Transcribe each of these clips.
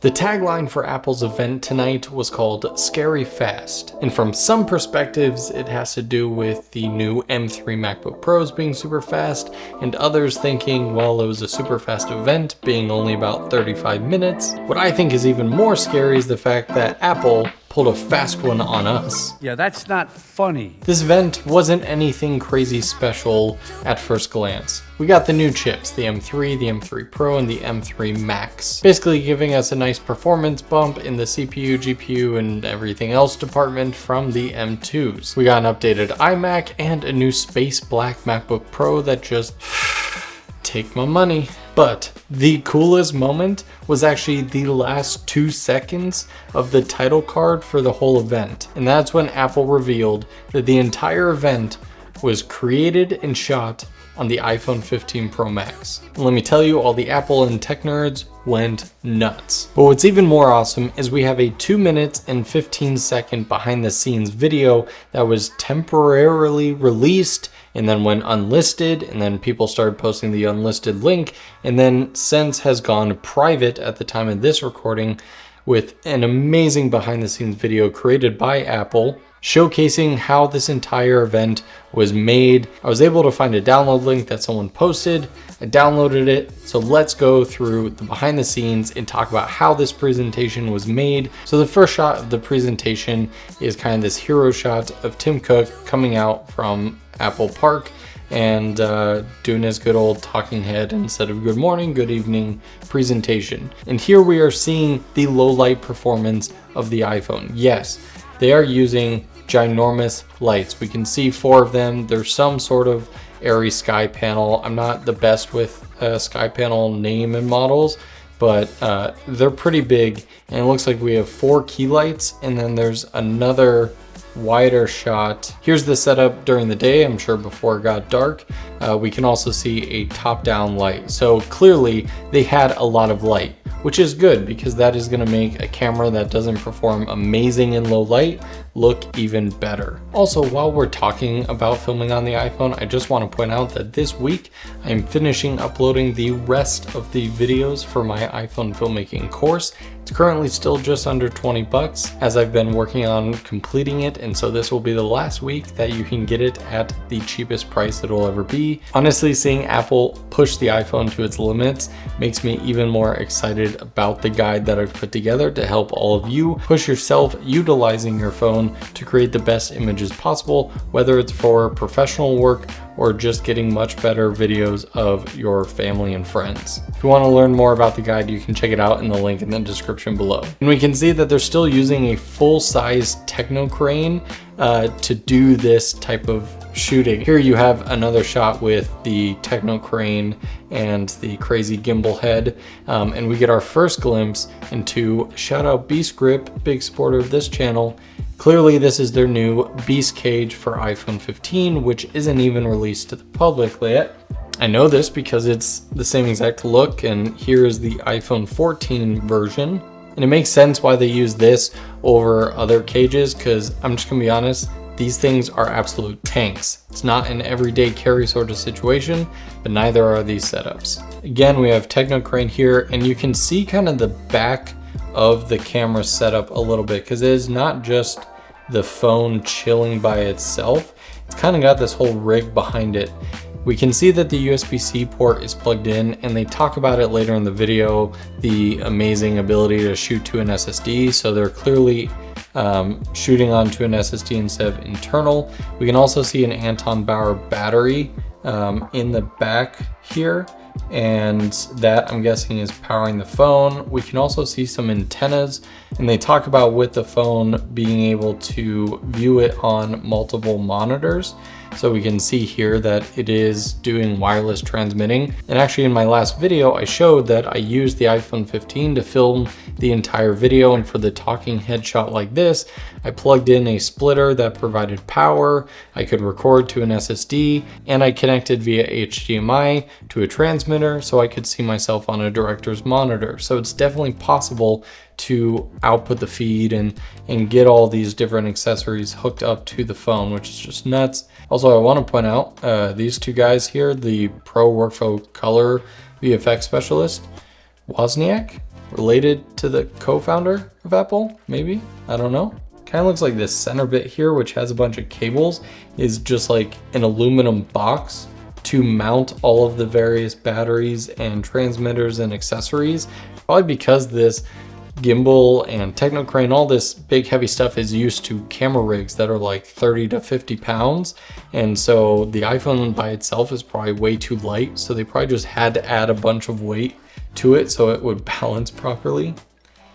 The tagline for Apple's event tonight was called Scary Fast, and from some perspectives it has to do with the new M3 MacBook Pros being super fast, and others thinking, well, it was a super fast event being only about 35 minutes. What I think is even more scary is the fact that Apple pulled a fast one on us. Yeah, that's not funny. This event wasn't anything crazy special at first glance. We got the new chips, the M3, the M3 Pro, and the M3 Max, basically giving us a nice performance bump in the CPU, GPU, and everything else department from the M2s. We got an updated iMac and a new space black MacBook Pro that just take my money. But the coolest moment was actually the last 2 seconds of the title card for the whole event. And that's when Apple revealed that the entire event was created and shot on the iPhone 15 Pro Max. And let me tell you, all the Apple and tech nerds went nuts. But what's even more awesome is we have a 2 minutes and 15-second behind the scenes video that was temporarily released and then went unlisted, and then people started posting the unlisted link, and then since has gone private at the time of this recording, with an amazing behind the scenes video created by Apple showcasing how this entire event was made. I was able to find a download link that someone posted. I downloaded it. So let's go through the behind the scenes and talk about how this presentation was made. So the first shot of the presentation is kind of this hero shot of Tim Cook coming out from Apple Park and doing his good old talking head instead of good morning, good evening presentation. And here we are seeing the low light performance of the iPhone. Yes, they are using ginormous lights. We can see 4 of them. There's some sort of airy sky panel. I'm not the best with sky panel name and models, but they're pretty big. And it looks like we have 4 key lights, and then there's another wider shot. Here's the setup during the day, I'm sure before it got dark. We can also see a top-down light. So clearly they had a lot of light, which is good because that is going to make a camera that doesn't perform amazing in low light look even better. Also, while we're talking about filming on the iPhone, I just want to point out that this week I'm finishing uploading the rest of the videos for my iPhone filmmaking course. It's currently still just under 20 bucks as I've been working on completing it, and so this will be the last week that you can get it at the cheapest price it'll ever be. Honestly, seeing Apple push the iPhone to its limits makes me even more excited about the guide that I've put together to help all of you push yourself utilizing your phone to create the best images possible, whether it's for professional work or just getting much better videos of your family and friends. If you want to learn more about the guide, you can check it out in the link in the description below. And we can see that they're still using a full-size techno crane to do this type of shooting. Here you have another shot with the techno crane and the crazy gimbal head, and we get our first glimpse into, shout out Beast Grip, big supporter of this channel. Clearly this is their new Beast Cage for iPhone 15, which isn't even released to the public yet. I know this because it's the same exact look, and here is the iPhone 14 version. And it makes sense why they use this over other cages, because I'm just gonna be honest, these things are absolute tanks. It's not an everyday carry sort of situation, but neither are these setups. Again, we have Techno Crane here, and you can see kind of the back of the camera setup a little bit, because it is not just the phone chilling by itself. It's kind of got this whole rig behind it. We can see that the USB-C port is plugged in, and they talk about it later in the video, the amazing ability to shoot to an SSD. So they're clearly shooting onto an SSD instead of internal. We can also see an Anton Bauer battery in the back here, and that I'm guessing is powering the phone. We can also see some antennas, and they talk about with the phone being able to view it on multiple monitors. So we can see here that it is doing wireless transmitting. And actually in my last video, I showed that I used the iPhone 15 to film the entire video. And for the talking headshot like this, I plugged in a splitter that provided power. I could record to an SSD, and I connected via HDMI to a transmitter so I could see myself on a director's monitor. So it's definitely possible to output the feed and get all these different accessories hooked up to the phone, which is just nuts. Also, I want to point out these two guys here, the Pro Workflow Color VFX Specialist, 𝗦𝗧𝗨𝗙𝗪, related to the co-founder of Apple, maybe? I don't know. Kind of looks like this center bit here, which has a bunch of cables, is just like an aluminum box to mount all of the various batteries and transmitters and accessories. Probably because this gimbal and technocrane, all this big heavy stuff is used to camera rigs that are like 30 to 50 pounds. And so the iPhone by itself is probably way too light. So they probably just had to add a bunch of weight to it so it would balance properly.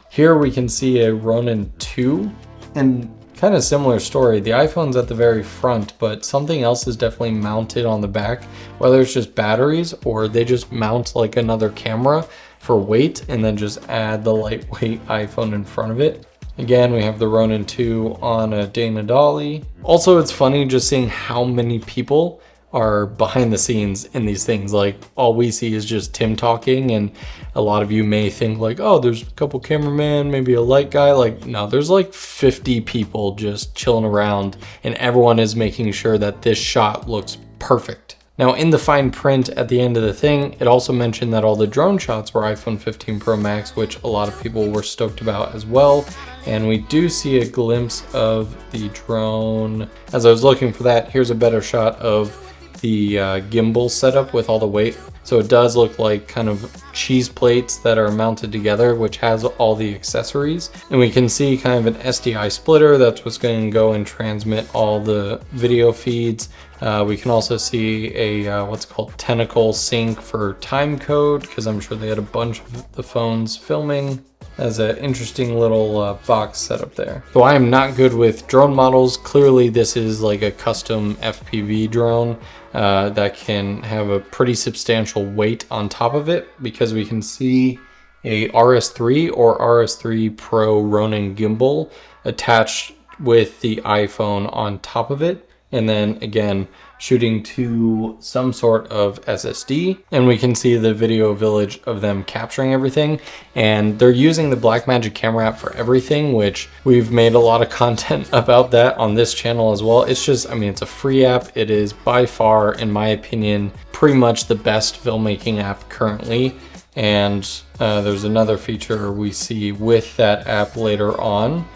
Here we can see a Ronin 2, and kind of similar story. The iPhone's at the very front, but something else is definitely mounted on the back, whether it's just batteries or they just mount like another camera for weight and then just add the lightweight iPhone in front of it. Again, we have the Ronin 2 on a 𝗬𝗪. Also, it's funny just seeing how many people are behind the scenes in these things. Like, all we see is just Tim talking, and a lot of you may think like, oh, there's a couple cameramen, maybe a light guy. Like, no, there's like 50 people just chilling around, and everyone is making sure that this shot looks perfect. Now, in the fine print at the end of the thing, it also mentioned that all the drone shots were iPhone 15 Pro Max, which a lot of people were stoked about as well. And we do see a glimpse of the drone. As I was looking for that, here's a better shot of the gimbal setup with all the weight. So it does look like kind of cheese plates that are mounted together, which has all the accessories. And we can see kind of an SDI splitter. That's what's going to go and transmit all the video feeds. We can also see a what's called tentacle sync for time code, because I'm sure they had a bunch of the phones filming. As an interesting little box setup there. Though I am not good with drone models, clearly this is like a custom FPV drone that can have a pretty substantial weight on top of it, because we can see a RS3 or RS3 Pro Ronin gimbal attached with the iPhone on top of it. And then again, shooting to some sort of SSD, and we can see the video village of them capturing everything. And they're using the Blackmagic camera app for everything, which we've made a lot of content about that on this channel as well. It's just, I mean, it's a free app. It is by far, in my opinion, pretty much the best filmmaking app currently. And there's another feature we see with that app later on.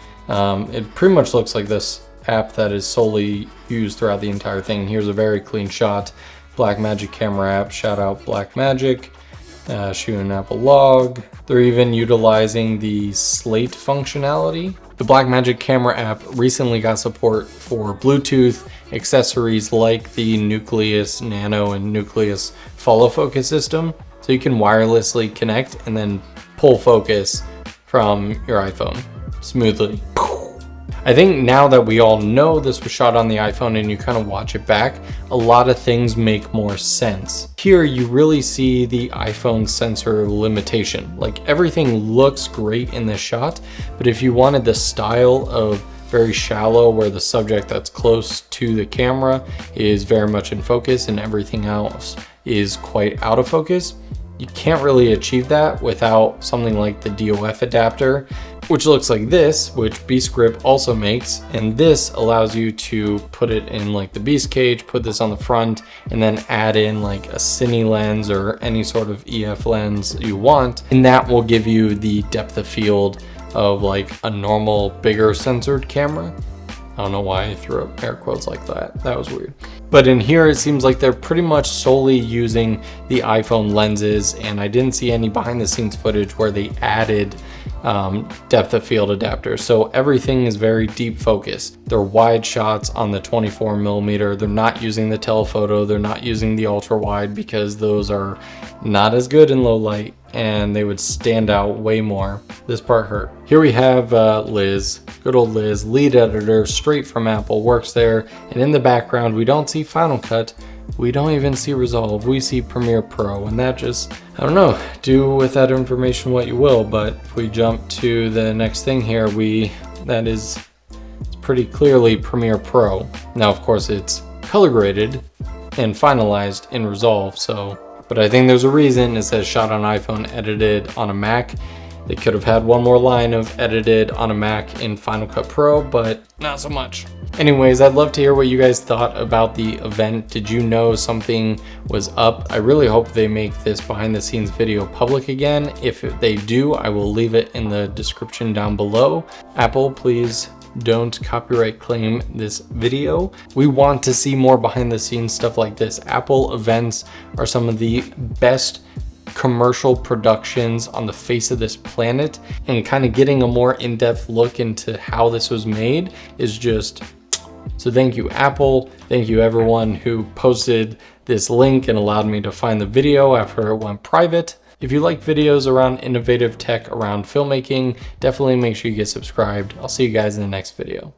It pretty much looks like this app that is solely used throughout the entire thing. Here's a very clean shot. Blackmagic camera app, shout out Blackmagic. Shooting Apple log. They're even utilizing the slate functionality. The Blackmagic camera app recently got support for Bluetooth accessories like the Nucleus Nano and Nucleus follow focus system. So you can wirelessly connect and then pull focus from your iPhone smoothly. I think now that we all know this was shot on the iPhone and you kind of watch it back, a lot of things make more sense. Here you really see the iPhone sensor limitation. Like, everything looks great in this shot, but if you wanted the style of very shallow where the subject that's close to the camera is very much in focus and everything else is quite out of focus, you can't really achieve that without something like the DOF adapter, which looks like this, which B-Script also makes. And this allows you to put it in like the Beast cage, put this on the front, and then add in like a cine lens or any sort of EF lens you want. And that will give you the depth of field of like a normal, bigger sensored camera. I don't know why I threw up air quotes like that. That was weird. But in here, it seems like they're pretty much solely using the iPhone lenses, and I didn't see any behind the scenes footage where they added depth of field adapters. So everything is very deep focus. They're wide shots on the 24mm. They're not using the telephoto. They're not using the ultra wide because those are not as good in low light and they would stand out way more. This part hurt. Here we have Liz, good old Liz, lead editor, straight from Apple, works there. And in the background, we don't see Final Cut. We don't even see Resolve. We see Premiere Pro, and that just, I don't know, do with that information what you will. But if we jump to the next thing here, that is pretty clearly Premiere Pro. Now, of course, it's color graded and finalized in Resolve, but I think there's a reason it says shot on iPhone, edited on a Mac. They could have had one more line of edited on a Mac in Final Cut Pro, but not so much. Anyways, I'd love to hear what you guys thought about the event. Did you know something was up? I really hope they make this behind the scenes video public again. If they do, I will leave it in the description down below. Apple, please don't copyright claim this video. We want to see more behind the scenes stuff like this. Apple events are some of the best commercial productions on the face of this planet, and kind of getting a more in-depth look into how this was made is just... So thank you, Apple. Thank you everyone who posted this link and allowed me to find the video after it went private. If you like videos around innovative tech around filmmaking, definitely make sure you get subscribed. I'll see you guys in the next video.